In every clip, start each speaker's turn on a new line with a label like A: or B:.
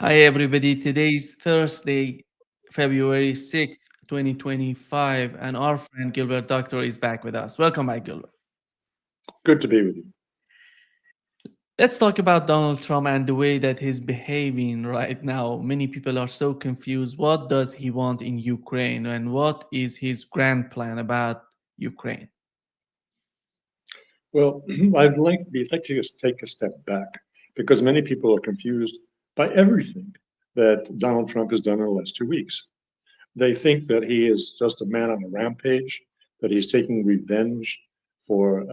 A: Hi, everybody. Today's Thursday, February 6th, 2025, and our friend Gilbert Doctorow is back with us. Welcome back, Gilbert.
B: Good to be with you.
A: Let's talk about Donald Trump and the way that he's behaving right now. Many people are so confused. What does he want in Ukraine, and what is his grand plan about Ukraine?
B: Well, I'd like to just take a step back because many people are confused by everything that Donald Trump has done in the last 2 weeks. They think that he is just a man on a rampage, that he's taking revenge for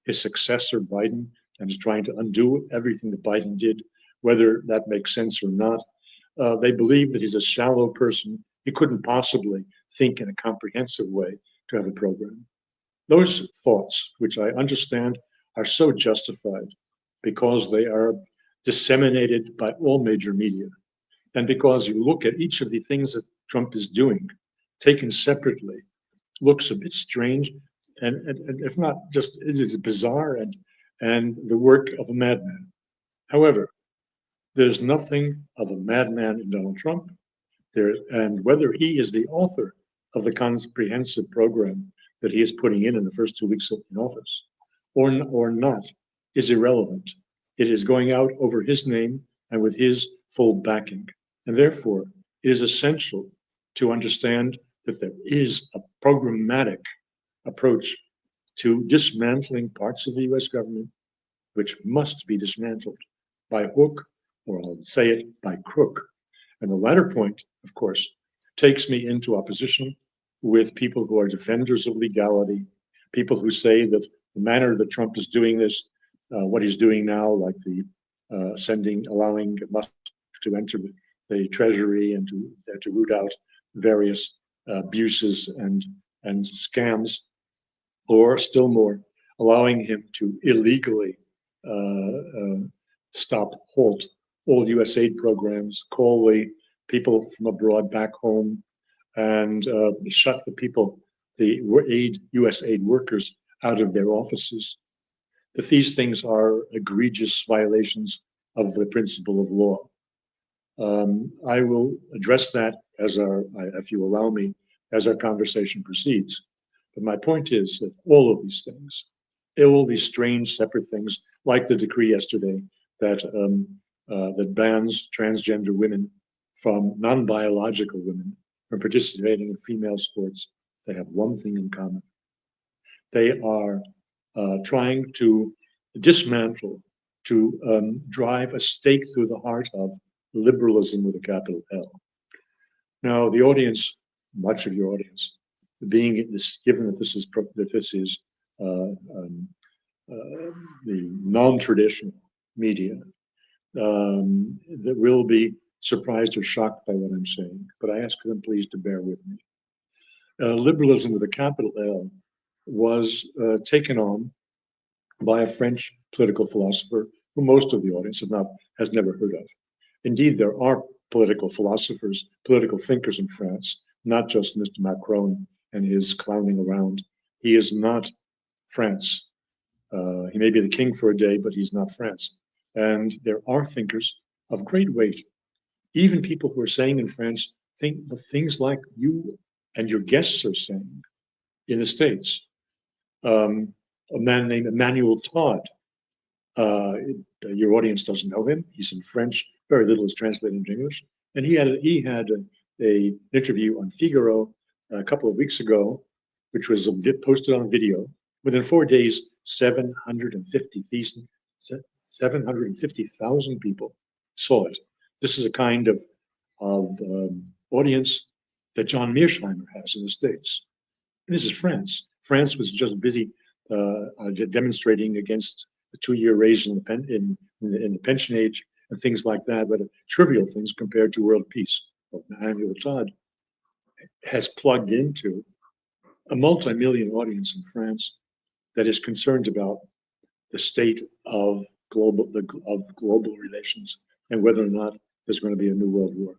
B: his successor Biden, and is trying to undo everything that Biden did, whether that makes sense or not. They believe that he's a shallow person. He couldn't possibly think in a comprehensive way to have a program. Those thoughts, which I understand, are so justified because they are disseminated by all major media. And because you look at each of the things that Trump is doing, taken separately, looks a bit strange, and if not just it is bizarre and the work of a madman. However, there's nothing of a madman in Donald Trump. And whether he is the author of the comprehensive program that he is putting in the first 2 weeks in office or not is irrelevant. It is going out over his name and with his full backing. And therefore, it is essential to understand that there is a programmatic approach to dismantling parts of the US government, which must be dismantled by hook, or I'll say it by crook. And the latter point, of course, takes me into opposition with people who are defenders of legality, people who say that the manner that Trump is doing this, what he's doing now, like the allowing Musk to enter the Treasury and to root out various abuses and scams, or still more, allowing him to illegally halt all U.S. aid programs, call the people from abroad back home, and shut the U.S. aid workers out of their offices. That these things are egregious violations of the principle of law. I will address that if you allow me, as our conversation proceeds. But my point is that all of these things, all these strange separate things, like the decree yesterday that bans transgender women from non-biological women from participating in female sports, they have one thing in common. They are trying to dismantle, to drive a stake through the heart of liberalism with a capital L. Now, the audience, much of your audience, given that this is the non-traditional media, that will be surprised or shocked by what I'm saying. But I ask them please to bear with me. Liberalism with a capital L was taken on by a French political philosopher who most of the audience has never heard of. Indeed, there are political philosophers, political thinkers in France, not just Mr. Macron and his clowning around. He is not France. He may be the king for a day, but he's not France. And there are thinkers of great weight, even people who are saying in France things like you and your guests are saying in the States. A man named Emmanuel Todd. Your audience doesn't know him. He's in French. Very little is translated into English. And he had an interview on Figaro a couple of weeks ago, which was posted on video. Within 4 days, 750,000 people saw it. This is a kind of audience that John Mearsheimer has in the States. And this is France. France was just busy demonstrating against the 2-year raise in the pension age and things like that, but trivial things compared to world peace. Well, Emmanuel Todd has plugged into a multi-million audience in France that is concerned about the state of global relations and whether or not there's going to be a new world war.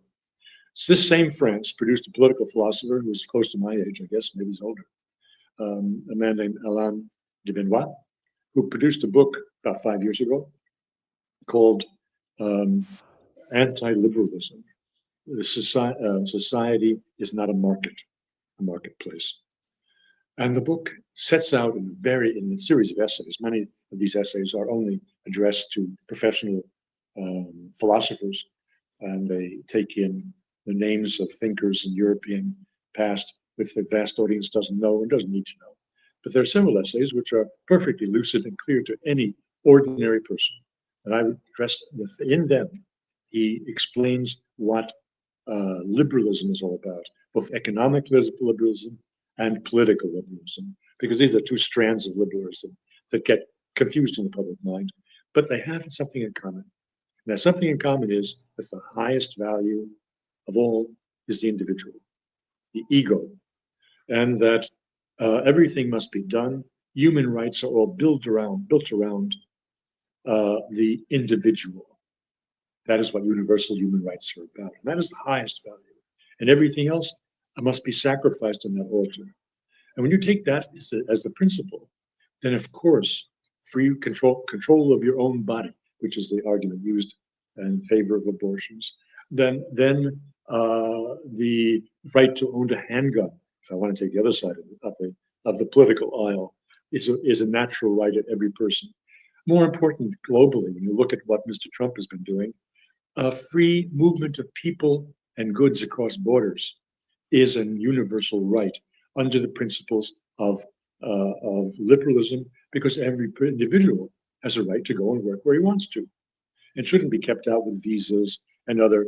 B: So this same France produced a political philosopher who was close to my age, I guess, maybe he's older, a man named Alain de Benoit, who produced a book about 5 years ago called anti-liberalism. The society is not a marketplace. And the book sets out in a series of essays. Many of these essays are only addressed to professional philosophers, and they take in the names of thinkers in European past, which the vast audience doesn't know and doesn't need to know. But there are several essays which are perfectly lucid and clear to any ordinary person. And I would address in them, he explains what liberalism is all about, both economic liberalism and political liberalism, because these are two strands of liberalism that get confused in the public mind, but they have something in common. And that something in common is that the highest value of all is the individual, the ego, and that everything must be done. Human rights are all built around the individual. That is what universal human rights are about. And that is the highest value. And everything else must be sacrificed on that altar. And when you take that as the principle, then of course, free control of your own body, which is the argument used in favor of abortions, then the right to own a handgun, if I want to take the other side of the political aisle, is a natural right of every person. More important globally, when you look at what Mr. Trump has been doing, free movement of people and goods across borders is a universal right under the principles of liberalism, because every individual has a right to go and work where he wants to, and shouldn't be kept out with visas and other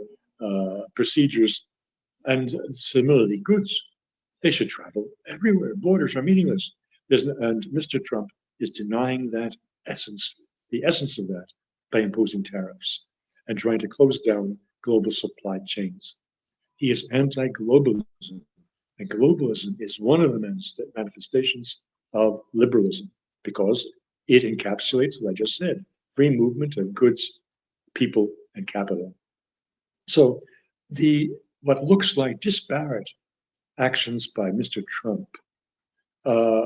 B: procedures. And similarly, goods, they should travel everywhere. Borders are meaningless. And Mr. Trump is denying that essence, the essence of that, by imposing tariffs and trying to close down global supply chains. He is anti-globalism, and globalism is one of the manifestations of liberalism because it encapsulates, like I just said, free movement of goods, people, and capital. So what looks like disparate actions by Mr. Trump,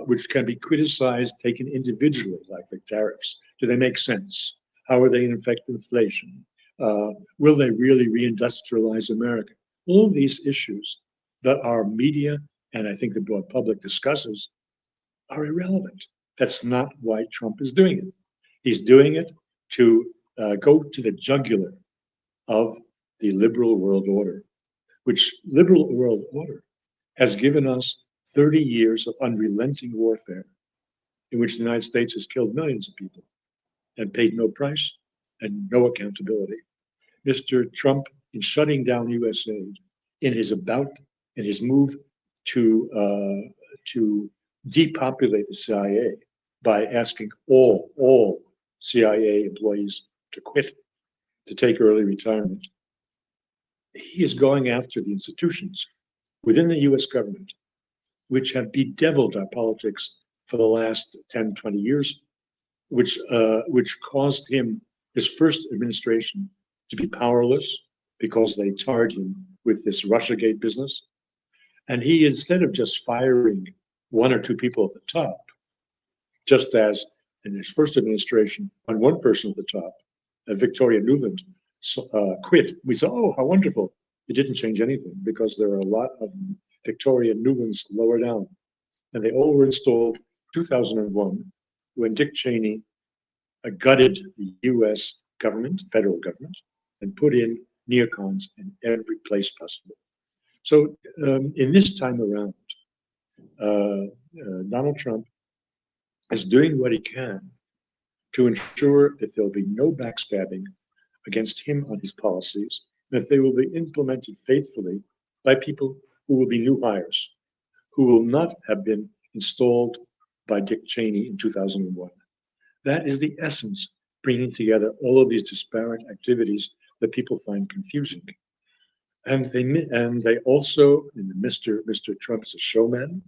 B: which can be criticized, taken individually, like the tariffs, do they make sense? How are they in effect inflation? Will they really reindustrialize America? All of these issues that our media and I think the broad public discusses are irrelevant. That's not why Trump is doing it. He's doing it to go to the jugular of the liberal world order, which liberal world order has given us 30 years of unrelenting warfare in which the United States has killed millions of people and paid no price and no accountability. Mr. Trump, in shutting down U.S. aid, in his move to depopulate the CIA by asking all CIA employees to quit, to take early retirement, he is going after the institutions within the U.S. government, which have bedeviled our politics for the last 10, 20 years, which caused his first administration to be powerless because they tarred him with this Russiagate business. And he, instead of just firing one or two people at the top, just as in his first administration, when one person at the top, Victoria Nuland, quit, we said, oh, how wonderful. It didn't change anything because there are a lot of Victoria Nulands lower down. And they all were installed 2001 when Dick Cheney gutted the US government, federal government, and put in neocons in every place possible. So in this time around, Donald Trump is doing what he can to ensure that there'll be no backstabbing against him on his policies, that they will be implemented faithfully by people who will be new hires, who will not have been installed by Dick Cheney in 2001. That is the essence, bringing together all of these disparate activities that people find confusing. And they also, Mr. Trump is a showman,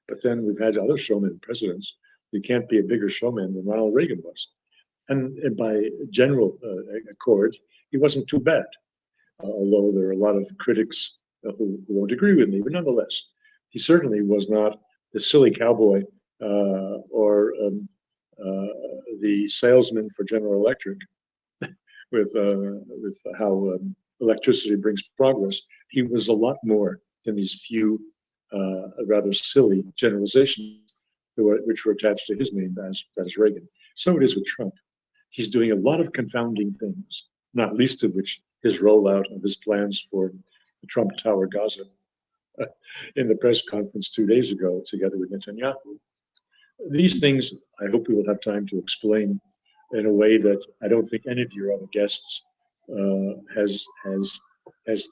B: but then we've had other showman presidents. You can't be a bigger showman than Ronald Reagan was. And by general accord, he wasn't too bad, although there are a lot of critics who won't agree with me, but nonetheless, he certainly was not the silly cowboy or the salesman for General Electric with how electricity brings progress. He was a lot more than these few rather silly generalizations which were attached to his name as Reagan. So it is with Trump. He's doing a lot of confounding things, not least of which his rollout of his plans for the Trump Tower Gaza in the press conference 2 days ago, together with Netanyahu. These things I hope we will have time to explain in a way that I don't think any of your other guests has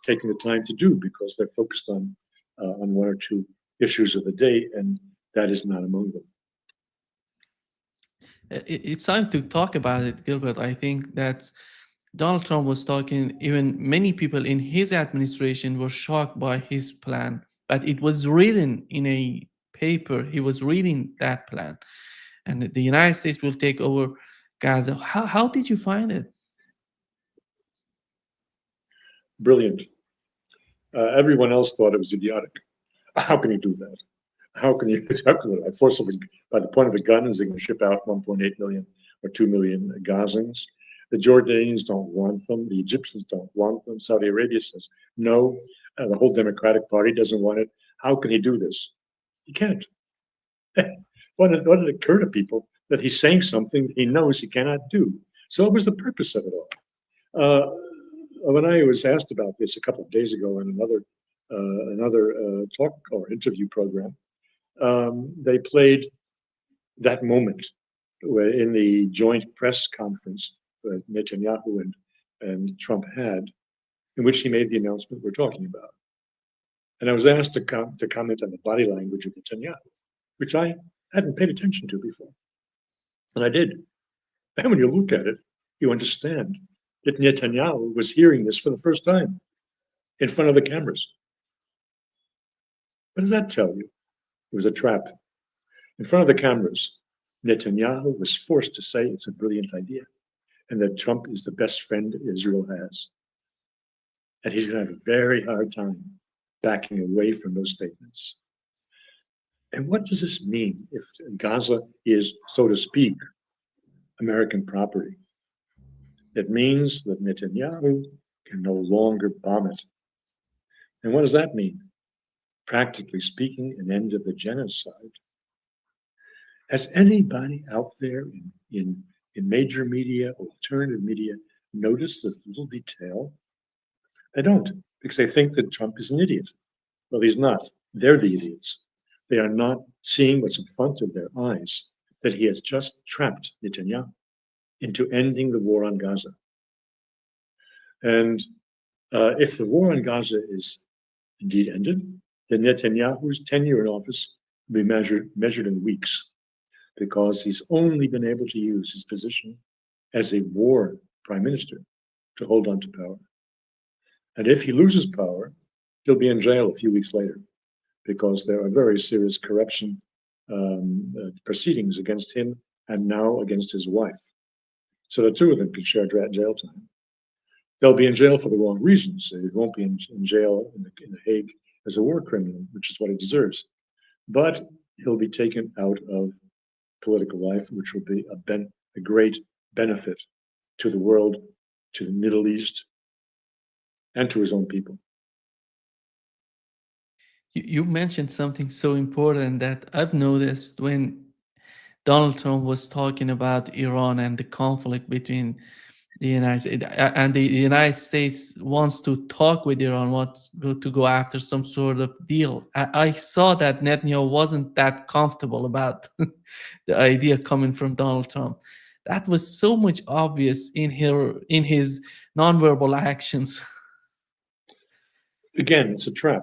B: taken the time to do, because they're focused on one or two issues of the day, and that is not among them.
A: It's time to talk about it, Gilbert. I think that Donald Trump was talking, even many people in his administration were shocked by his plan, but it was written in a paper. He was reading that plan, and the United States will take over Gaza. How did you find it?
B: Brilliant. Everyone else thought it was idiotic. How can you do that? How can you forcibly, by the point of a gun, is he going to ship out 1.8 million or 2 million Gazans? The Jordanians don't want them. The Egyptians don't want them. Saudi Arabia says no. The whole Democratic Party doesn't want it. How can he do this? He can't. What did it occur to people that he's saying something he knows he cannot do? So what was the purpose of it all? When I was asked about this a couple of days ago in another talk or interview program, they played that moment in the joint press conference that Netanyahu and Trump had, in which he made the announcement we're talking about. And I was asked to comment on the body language of Netanyahu, which I hadn't paid attention to before. And I did. And when you look at it, you understand that Netanyahu was hearing this for the first time in front of the cameras. What does that tell you? It was a trap. In front of the cameras, Netanyahu was forced to say it's a brilliant idea and that Trump is the best friend Israel has. And he's going to have a very hard time backing away from those statements. And what does this mean if Gaza is, so to speak, American property? It means that Netanyahu can no longer bomb it. And what does that mean? Practically speaking, an end of the genocide. Has anybody out there in major media or alternative media noticed this little detail? They don't, because they think that Trump is an idiot. Well, he's not. They're the idiots. They are not seeing what's in front of their eyes, that he has just trapped Netanyahu into ending the war on Gaza. And if the war on Gaza is indeed ended, then Netanyahu's tenure in office will be measured in weeks, because he's only been able to use his position as a war prime minister to hold on to power. And if he loses power, he'll be in jail a few weeks later, because there are very serious corruption proceedings against him and now against his wife. So the two of them could share jail time. They'll be in jail for the wrong reasons. He won't be in jail in the Hague as a war criminal, which is what he deserves. But he'll be taken out of political life, which will be a great benefit to the world, to the Middle East, and to his own people.
A: You mentioned something so important that I've noticed when Donald Trump was talking about Iran and the conflict between the United States, and the United States wants to talk with Iran, wants to go after some sort of deal. I saw that Netanyahu wasn't that comfortable about the idea coming from Donald Trump. That was so much obvious in his nonverbal actions.
B: Again, it's a trap.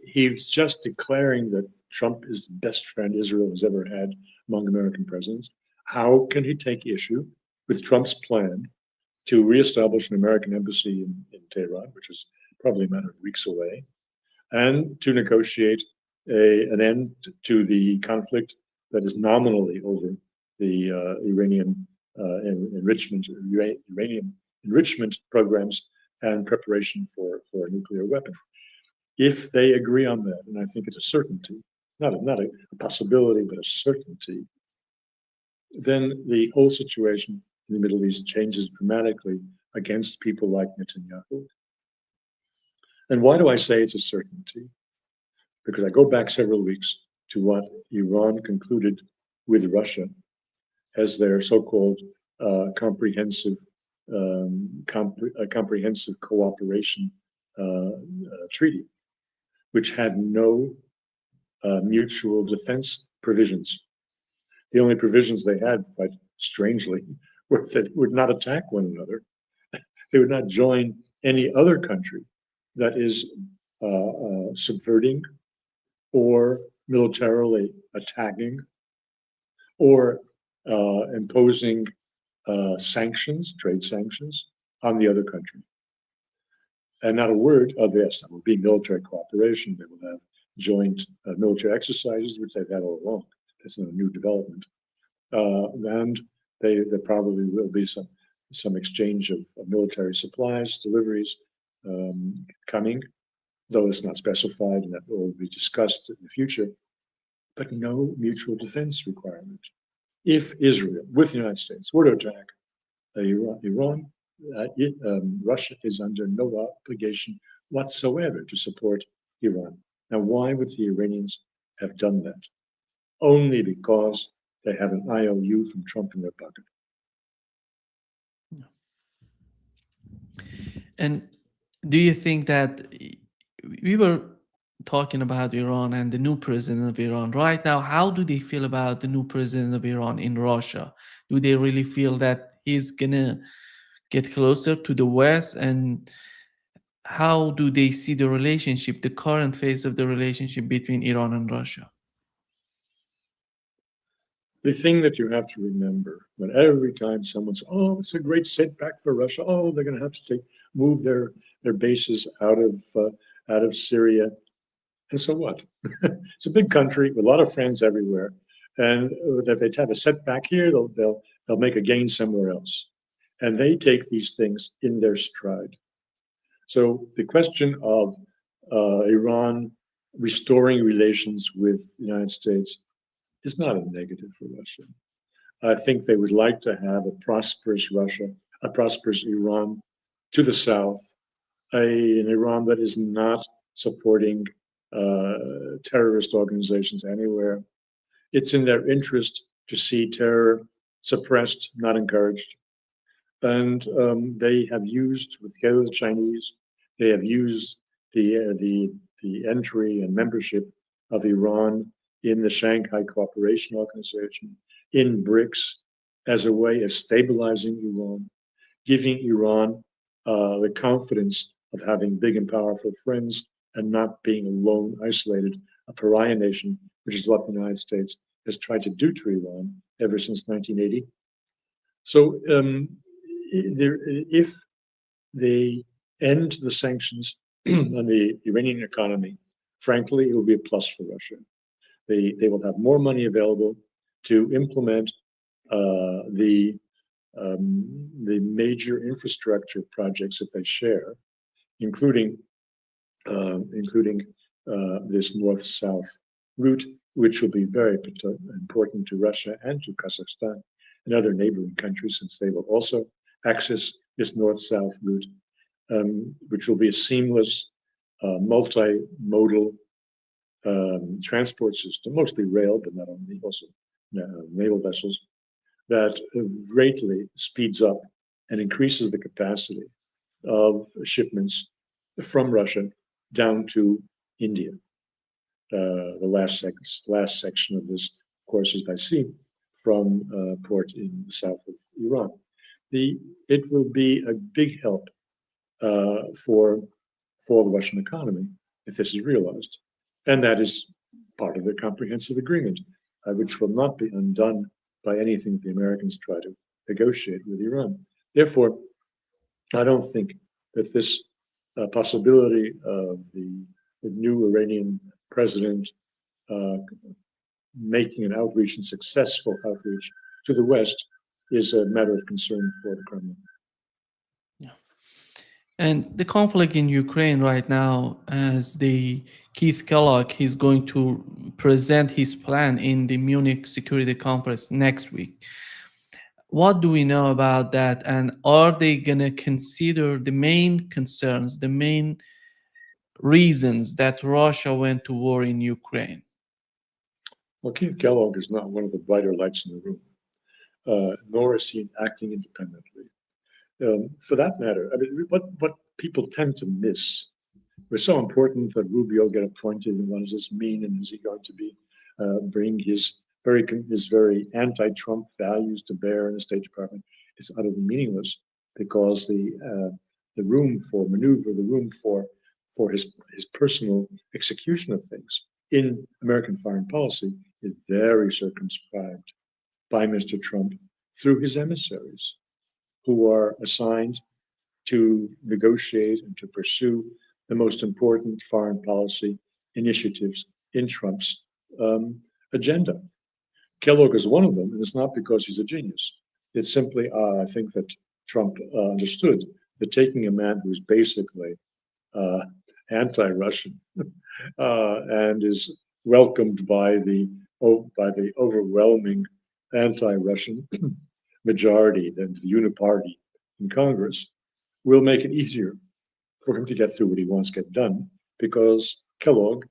B: He's just declaring that Trump is the best friend Israel has ever had among American presidents. How can he take issue with Trump's plan to reestablish an American embassy in Tehran, which is probably a matter of weeks away, and to negotiate an end to the conflict that is nominally over the uranium enrichment programs and preparation for a nuclear weapon? If they agree on that, and I think it's a certainty, not a possibility, but a certainty, then the whole situation in the Middle East changes dramatically against people like Netanyahu. And why do I say it's a certainty? Because I go back several weeks to what Iran concluded with Russia as their so-called comprehensive comprehensive cooperation treaty, which had no mutual defense provisions. The only provisions they had, quite strangely, were that they would not attack one another. They would not join any other country that is subverting or militarily attacking or imposing sanctions, trade sanctions, on the other country. And not a word of this. There will be military cooperation. They will have joint military exercises, which they've had all along. That's not a new development. And there probably will be some exchange of military supplies, deliveries coming, though it's not specified, and that will be discussed in the future, but no mutual defense requirement. If Israel, with the United States, were to attack Iran, Russia is under no obligation whatsoever to support Iran. Now, why would the Iranians have done that? Only because they have an IOU from Trump in their pocket.
A: And do you think that we were talking about Iran and the new president of Iran right now? How do they feel about the new president of Iran in Russia? Do they really feel that he's gonna get closer to the West? And how do they see the relationship, the current phase of the relationship between Iran and Russia?
B: The thing that you have to remember, when every time someone says, "Oh, it's a great setback for Russia," "Oh, they're going to have to move their bases out of Syria," and so what? It's a big country with a lot of friends everywhere, and if they have a setback here, they'll make a gain somewhere else, and they take these things in their stride. So the question of Iran restoring relations with the United States is not a negative for Russia. I think they would like to have a prosperous Russia, a prosperous Iran to the south, an Iran that is not supporting terrorist organizations anywhere. It's in their interest to see terror suppressed, not encouraged. And they have used, together with the Chinese, they have used the entry and membership of Iran in the Shanghai Cooperation Organization, in BRICS, as a way of stabilizing Iran, giving Iran the confidence of having big and powerful friends and not being alone, isolated, a pariah nation, which is what the United States has tried to do to Iran ever since 1980. So if they end the sanctions on the Iranian economy, frankly, it will be a plus for Russia. They will have more money available to implement the major infrastructure projects that they share, including this north-south route, which will be very important to Russia and to Kazakhstan and other neighboring countries, since they will also access this north-south route, which will be a seamless, multimodal transport system, mostly rail, but not only, also naval vessels, that greatly speeds up and increases the capacity of shipments from Russia down to India. The last section of this, of course, is by sea from port in the south of Iran. It will be a big help for the Russian economy if this is realized. And that is part of the comprehensive agreement, which will not be undone by anything the Americans try to negotiate with Iran. Therefore, I don't think that this possibility of the new Iranian president making an outreach and successful outreach to the West is a matter of concern for the Kremlin.
A: And the conflict in Ukraine right now, as the Keith Kellogg, he's going to present his plan in the Munich Security Conference next week. What do we know about that? And are they going to consider the main concerns, the main reasons that Russia went to war in Ukraine?
B: Well, Keith Kellogg is not one of the brighter lights in the room, nor is he acting independently. For that matter, I mean, what people tend to miss. It was so important that Rubio get appointed, and what does this mean? And is he going to be bring his very anti-Trump values to bear in the State Department? It's utterly meaningless because the room for maneuver, the room for his personal execution of things in American foreign policy is very circumscribed by Mr. Trump through his emissaries, who are assigned to negotiate and to pursue the most important foreign policy initiatives in Trump's agenda. Kellogg is one of them, and it's not because he's a genius. It's simply, I think that Trump understood that taking a man who's basically uh, anti-Russian and is welcomed by the overwhelming anti-Russian majority, the uniparty in Congress, will make it easier for him to get through what he wants to get done, because Kellogg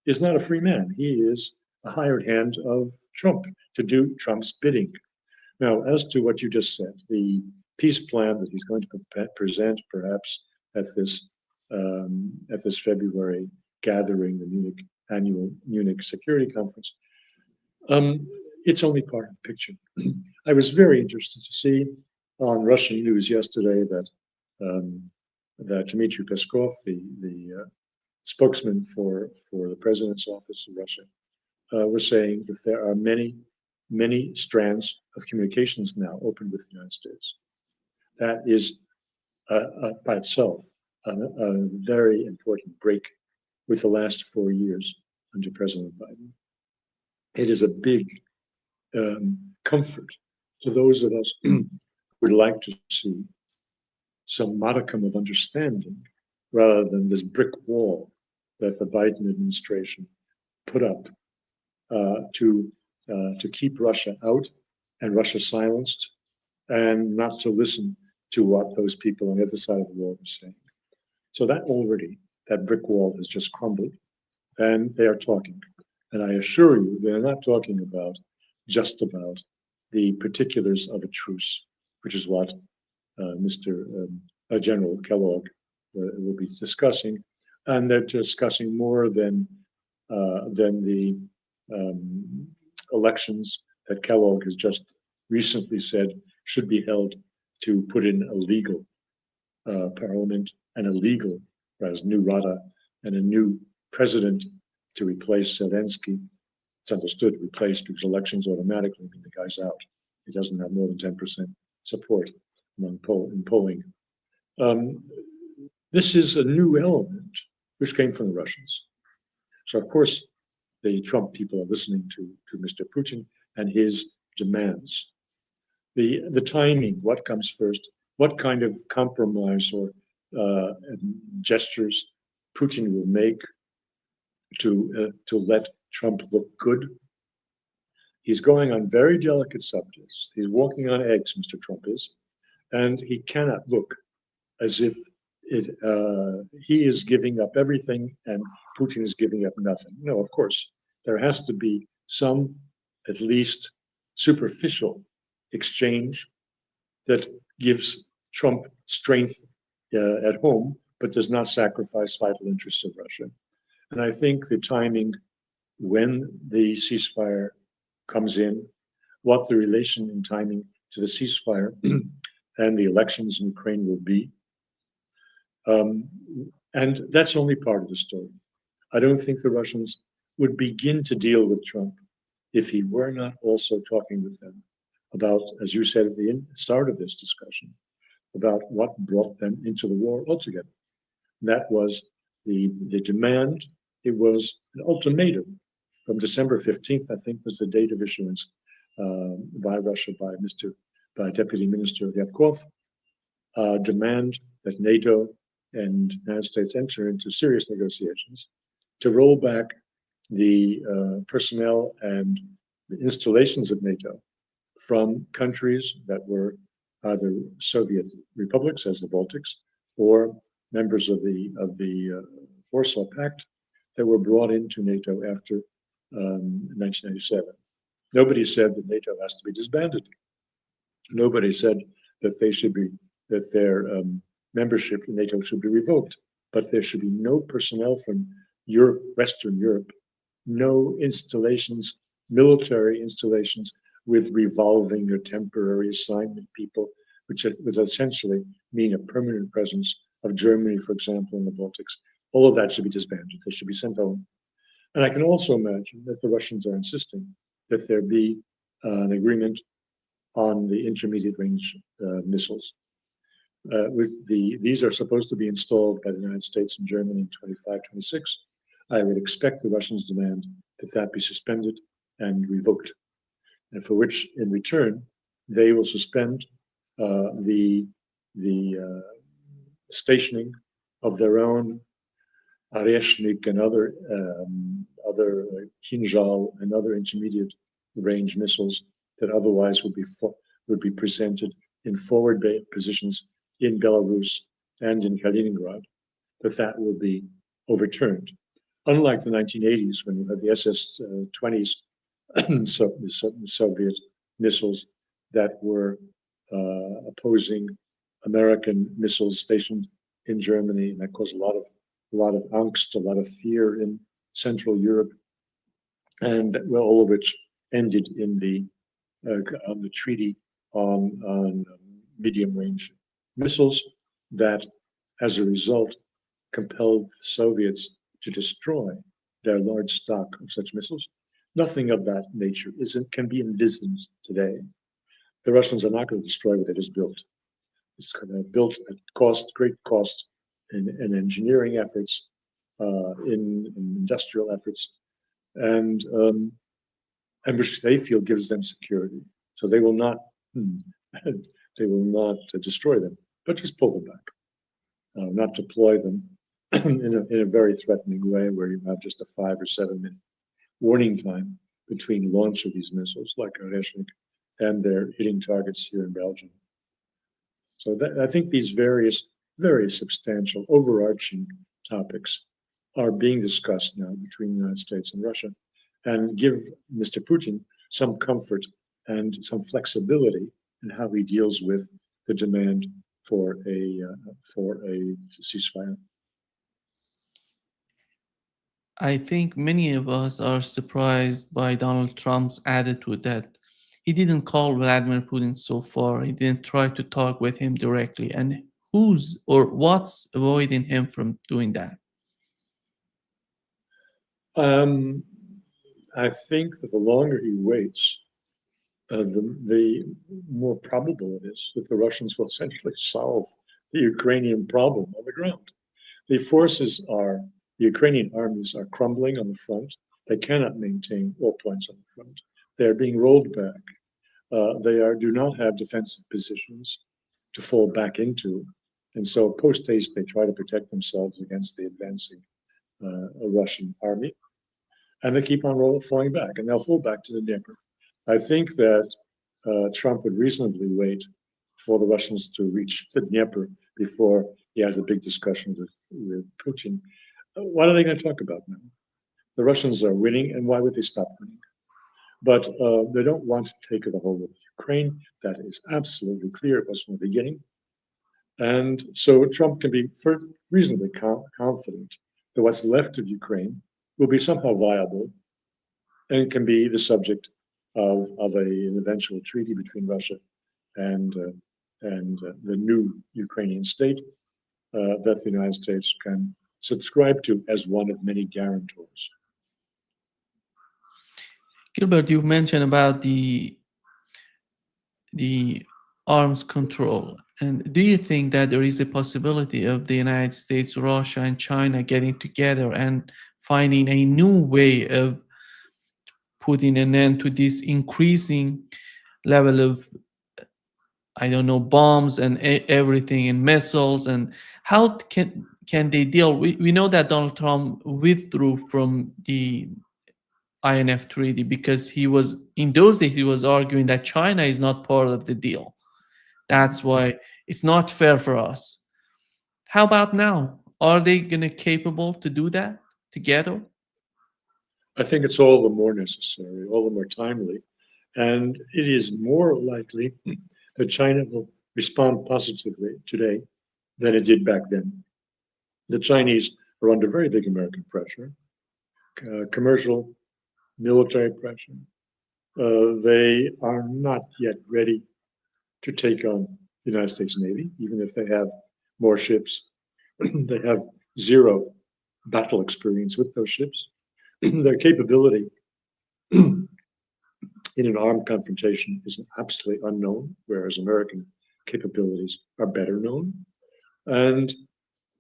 B: is not a free man. He is a hired hand of Trump to do Trump's bidding. Now, as to what you just said, the peace plan that he's going to present, perhaps at this February gathering, the Munich annual Munich Security Conference, um, it's only part of the picture. I was very interested to see on Russian news yesterday um, that Dmitry Peskov, the spokesman for the president's office of Russia, was saying that there are many strands of communications now open with the United States. That is by itself a very important break with the last 4 years under President Biden. It is a big comfort to those of us who would like to see some modicum of understanding rather than this brick wall that the Biden administration put up to keep Russia out and Russia silenced, and not to listen to what those people on the other side of the wall are saying. So that brick wall has just crumbled, and they are talking. And I assure you, they're not talking about just about the particulars of a truce, which is what Mr. General Kellogg will be discussing, and they're discussing more than the elections that Kellogg has just recently said should be held to put in a legal parliament and a legal, as new Rada, and a new president to replace Zelensky. It's understood replaced because elections automatically mean the guy's out. He doesn't have more than 10% support in polling. Um, this is a new element which came from the Russians. So of course, the Trump people are listening to Mr. Putin and his demands. The timing, what comes first, what kind of compromise or gestures Putin will make to let Trump look good. He's going on very delicate subjects. He's walking on eggs, Mr. Trump is, and he cannot look as if he is giving up everything and Putin is giving up nothing. No, of course, there has to be some, at least superficial exchange that gives Trump strength at home, but does not sacrifice vital interests of Russia. And I think the timing when the ceasefire comes in, what the relation in timing to the ceasefire and the elections in Ukraine will be. And that's only part of the story. I don't think the Russians would begin to deal with Trump if he were not also talking with them about, as you said at the start of this discussion, about what brought them into the war altogether. That was the demand. It was an ultimatum from December 15th, I think, was the date of issuance by Russia by Deputy Minister Ryabkov, demand that NATO and the United States enter into serious negotiations to roll back the personnel and the installations of NATO from countries that were either Soviet republics, as the Baltics, or members of the Warsaw Pact that were brought into NATO after 1997. Nobody said that NATO has to be disbanded. Nobody said that they should be that their membership in NATO should be revoked. But there should be no personnel from Europe, Western Europe, no installations, military installations with revolving or temporary assignment people, which would essentially mean a permanent presence of Germany, for example, in the Baltics. All of that should be disbanded. They should be sent home. And I can also imagine that the Russians are insisting that there be an agreement on the intermediate range missiles. These are supposed to be installed by the United States and Germany in 25, 26. I would expect the Russians demand that that be suspended and revoked, and for which, in return, they will suspend the stationing of their own Areshnik and other Kinjal and other intermediate range missiles that otherwise would be presented in forward positions in Belarus and in Kaliningrad, that will be overturned. Unlike the 1980s, when you had the SS-20s, so the Soviet missiles that were opposing American missiles stationed in Germany, and that caused a lot of angst, a lot of fear in Central Europe, and well, all of which ended in on the treaty on medium range missiles that, as a result, compelled the Soviets to destroy their large stock of such missiles. Nothing of that nature can be envisioned today. The Russians are not going to destroy what they just built. It's going to built at great cost in engineering efforts, in industrial efforts, and which they feel gives them security. So they will not destroy them, but just pull them back, not deploy them in a very threatening way where you have just a 5 or 7 minute warning time between launch of these missiles, like Areshnik, and their hitting targets here in Belgium. So I think these various, very substantial, overarching topics are being discussed now between the United States and Russia, and give Mr. Putin some comfort and some flexibility in how he deals with the demand for a ceasefire.
A: I think many of us are surprised by Donald Trump's attitude that he didn't call Vladimir Putin so far. He didn't try to talk with him directly. And who's or what's avoiding him from doing that?
B: I think that the longer he waits, the more probable it is that the Russians will essentially solve the Ukrainian problem on the ground. The Ukrainian armies are crumbling on the front. They cannot maintain all points on the front. They are being rolled back. They do not have defensive positions to fall back into. And so post haste, they try to protect themselves against the advancing Russian army. And they keep on falling back, and they'll fall back to the Dnieper. I think that Trump would reasonably wait for the Russians to reach the Dnieper before he has a big discussion with Putin. What are they going to talk about now? The Russians are winning, and why would they stop winning? But they don't want to take the whole of Ukraine. That is absolutely clear. It was from the beginning. And so Trump can be reasonably confident that what's left of Ukraine will be somehow viable and can be the subject of an eventual treaty between Russia and the new Ukrainian state that the United States can subscribe to as one of many guarantors.
A: Gilbert, you mentioned about the arms control. And do you think that there is a possibility of the United States, Russia, and China getting together and finding a new way of putting an end to this increasing level of, I don't know, bombs and everything and missiles? And how can they deal? We know that Donald Trump withdrew from the INF treaty because he was in those days he was arguing that China is not part of the deal. That's why it's not fair for us. How about now? Are they gonna capable to do that together?
B: I think it's all the more necessary, all the more timely, and it is more likely that China will respond positively today than it did back then. The Chinese are under very big American pressure, commercial, military pressure. They are not yet ready to take on the United States Navy, even if they have more ships. They have zero battle experience with those ships. Their capability in an armed confrontation is absolutely unknown, whereas American capabilities are better known. And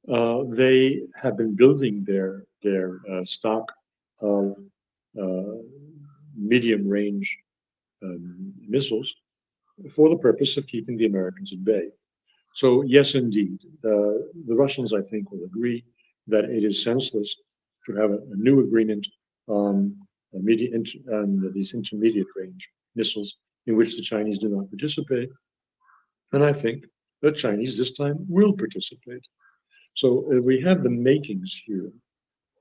B: they have been building their stock of uh, medium range missiles for the purpose of keeping the Americans at bay. So yes, indeed, the Russians, I think, will agree that it is senseless to have a new agreement on on these intermediate range missiles in which the Chinese do not participate. And I think the Chinese this time will participate. So we have the makings here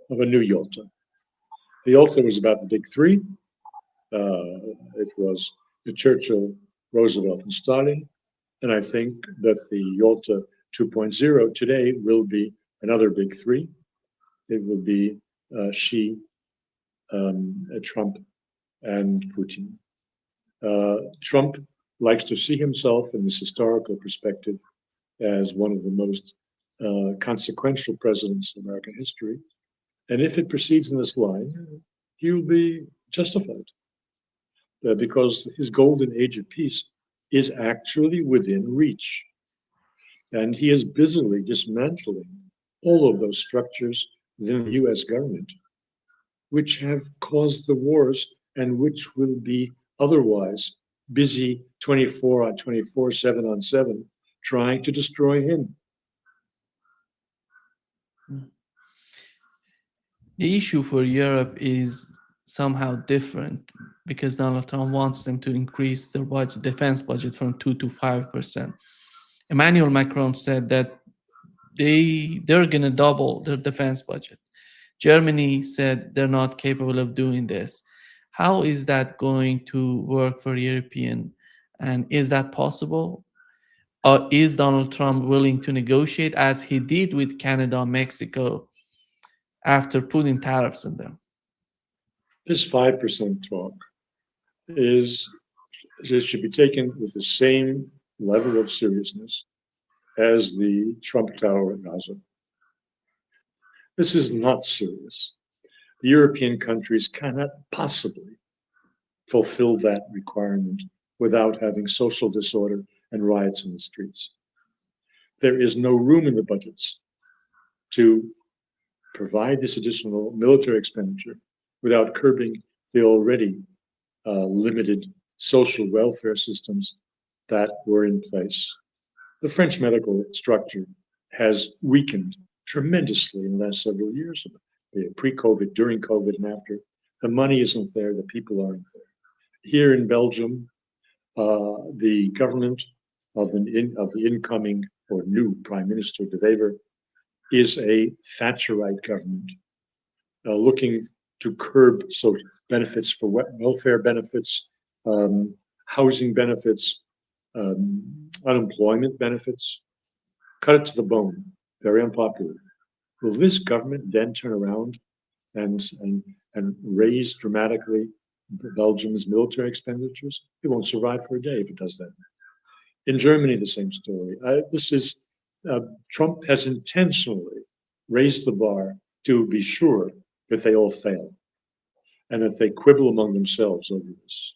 B: of a new Yalta. The Yalta was about the big three. It was the Churchill, Roosevelt, and Stalin. And I think that the Yalta 2.0 today will be another big three. It will be Xi, Trump, and Putin. Trump likes to see himself in this historical perspective as one of the most consequential presidents in American history. And if it proceeds in this line, he will be justified because his golden age of peace is actually within reach. And he is busily dismantling all of those structures within the US government, which have caused the wars and which will be otherwise busy 24 on 24, 7 on 7, trying to destroy him.
A: The issue for Europe is somehow different because Donald Trump wants them to increase their budget, defense budget from 2 to 5%. Emmanuel Macron said that they're gonna double their defense budget. Germany said they're not capable of doing this. How is that going to work for European? And is that possible? Or is Donald Trump willing to negotiate as he did with Canada, Mexico, after putting tariffs on them?
B: This 5% talk is it should be taken with the same level of seriousness as the Trump Tower in Gaza. This is not serious. The European countries cannot possibly fulfill that requirement without having social disorder and riots in the streets. There is no room in the budgets to provide this additional military expenditure without curbing the already limited social welfare systems that were in place. The French medical structure has weakened tremendously in the last several years, pre-COVID, during COVID, and after. The money isn't there, the people aren't there. Here in Belgium, the government of the incoming or new Prime Minister De Wever is a Thatcherite government looking to curb social benefits for welfare benefits, housing benefits, unemployment benefits, cut it to the bone, very unpopular. Will this government then turn around and raise dramatically Belgium's military expenditures? It won't survive for a day if it does that. In Germany, the same story. Trump has intentionally raised the bar to be sure that they all fail and that they quibble among themselves over this.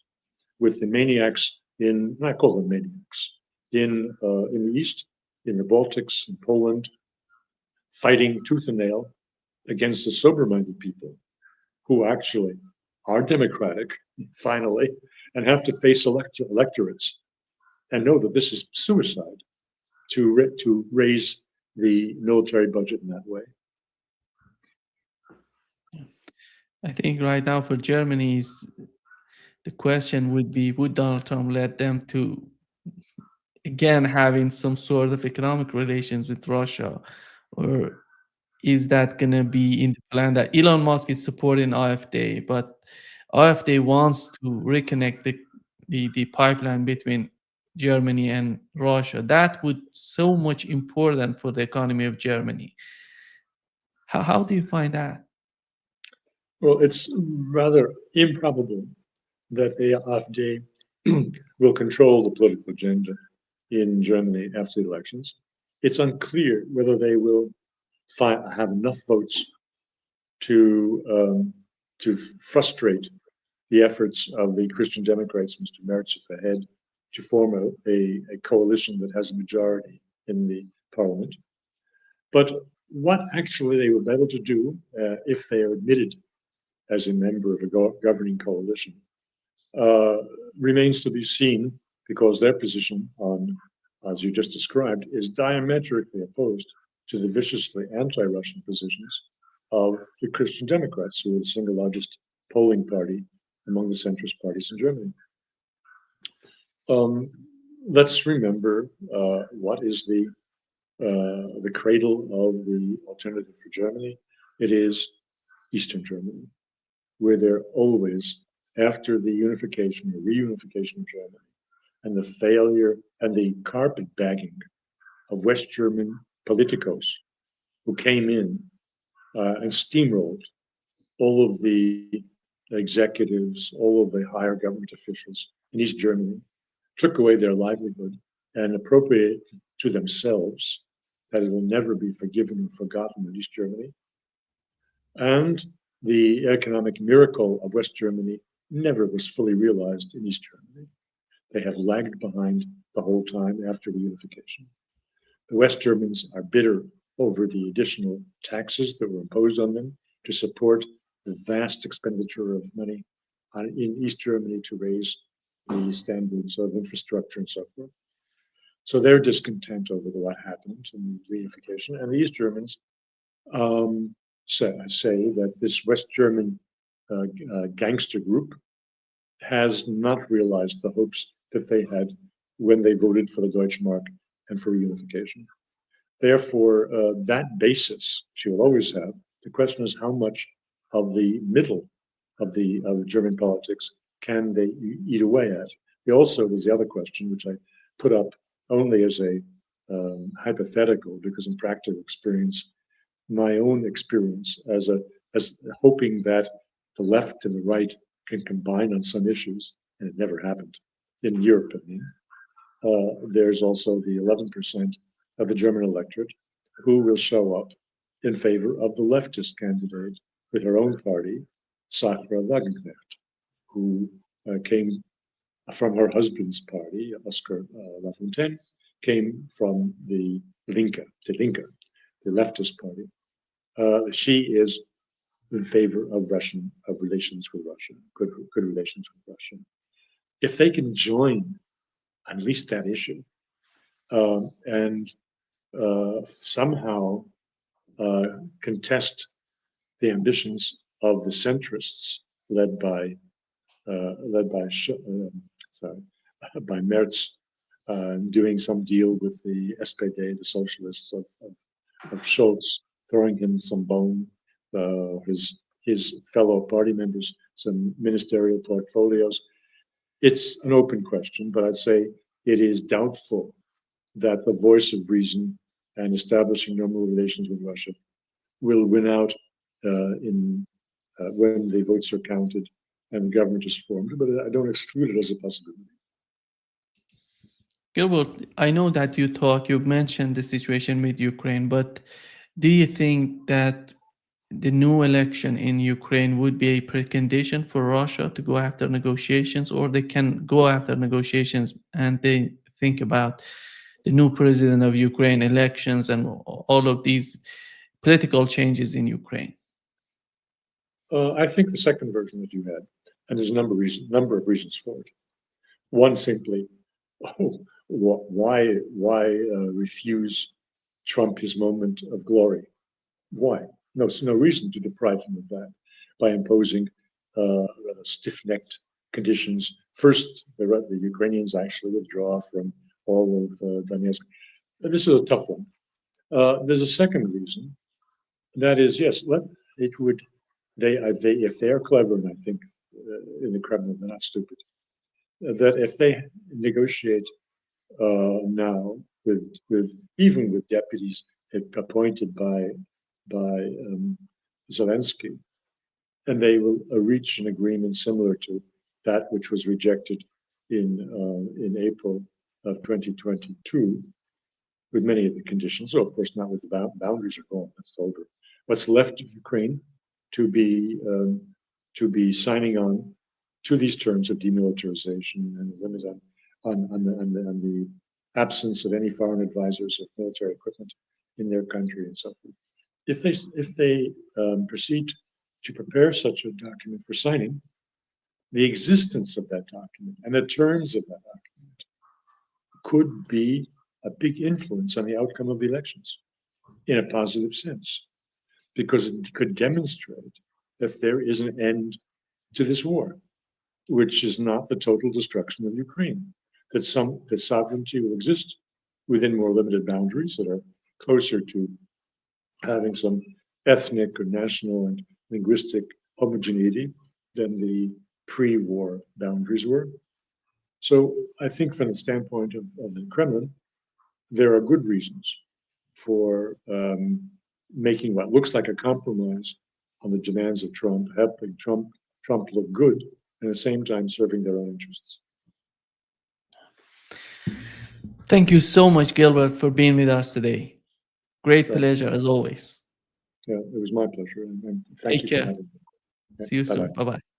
B: With the maniacs I call them maniacs, in the East, in the Baltics, in Poland, fighting tooth and nail against the sober-minded people who actually are democratic, finally, and have to face electorates and know that this is suicide to raise the military budget in that way.
A: I think right now for Germany, the question would be, would Donald Trump let them to again having some sort of economic relations with Russia, or is that going to be in the plan that Elon Musk is supporting AfD, but AfD wants to reconnect the pipeline between Germany and Russia? That would so much important for the economy of Germany. How do you find that?
B: Well, it's rather improbable that the AfD will control the political agenda in Germany after the elections. It's unclear whether they will have enough votes to to frustrate the efforts of the Christian Democrats, Mr. Merz at the head, to form a coalition that has a majority in the parliament. But what actually they will be able to do if they are admitted as a member of a governing coalition uh, remains to be seen, because their position on, as you just described, is diametrically opposed to the viciously anti-Russian positions of the Christian Democrats, who are the single largest polling party among the centrist parties in Germany. Um, let's remember what is the cradle of the alternative for Germany. It is Eastern Germany, where they're always, after the unification or reunification of Germany, and the failure and the carpetbagging of West German politicos who came in and steamrolled all of the executives, all of the higher government officials in East Germany, took away their livelihood and appropriated to themselves, that it will never be forgiven or forgotten in East Germany. And the economic miracle of West Germany never was fully realized in East Germany. They have lagged behind the whole time after reunification. The West Germans are bitter over the additional taxes that were imposed on them to support the vast expenditure of money in East Germany to raise the standards of infrastructure and so forth. So they're discontent over what happened in reunification. And the East Germans say that this West German gangster group has not realized the hopes that they had when they voted for the Deutschmark and for reunification. Therefore, that basis she will always have. The question is how much of the middle of German politics can they eat away at? There's the other question, which I put up only as a hypothetical, because in practical experience, my own experience as hoping that the left and the right can combine on some issues, and it never happened in Europe. I mean, there's also the 11% of the German electorate who will show up in favor of the leftist candidate with her own party, Sahra Wagenknecht, who came from her husband's party, Oscar Lafontaine, came from the Linke, the leftist party. She is in favor of relations with Russia, good relations with Russia. If they can join at least that issue and somehow contest the ambitions of the centrists led by sorry, by Merz, doing some deal with the SPD, the socialists of Scholz, throwing him some bone, his fellow party members some ministerial portfolios. It's an open question, but I'd say it is doubtful that the voice of reason and establishing normal relations with Russia will win out in when the votes are counted and the government is formed. But I don't exclude it as a possibility.
A: Gilbert, I know that you mentioned the situation with Ukraine, but do you think that the new election in Ukraine would be a precondition for Russia to go after negotiations, or they can go after negotiations and they think about the new president of Ukraine, elections, and all of these political changes in Ukraine?
B: I think the second version that you had, and there's a number of reasons for it. One, simply, oh, why refuse Trump his moment of glory? Why? No, there's no reason to deprive him of that. by imposing rather stiff-necked conditions. First, the Ukrainians actually withdraw from all of Donetsk. This is a tough one. There's a second reason. That is, yes, it would. They if they are clever, and I think in the Kremlin they're not stupid, that if they negotiate now with even with deputies appointed by Zelensky, and they will reach an agreement similar to that which was rejected in April of 2022, with many of the conditions. So, of course, not with the boundaries are gone. That's over. What's left of Ukraine to be signing on to these terms of demilitarization and limit on the absence of any foreign advisors of military equipment in their country and so forth. If they proceed to prepare such a document for signing, the existence of that document and the terms of that document could be a big influence on the outcome of the elections in a positive sense, because it could demonstrate if there is an end to this war, which is not the total destruction of Ukraine, that sovereignty will exist within more limited boundaries that are closer to having some ethnic or national and linguistic homogeneity than the pre-war boundaries were. So I think from the standpoint of the Kremlin, there are good reasons for making what looks like a compromise on the demands of Trump, helping Trump look good, and at the same time serving their own interests.
A: Thank you so much, Gilbert, for being with us today. Great
B: Sure.
A: pleasure as always.
B: Yeah, it was my pleasure, and thank
A: Take
B: you for
A: care.
B: having me.
A: See you
B: Bye-bye.
A: soon. Bye bye.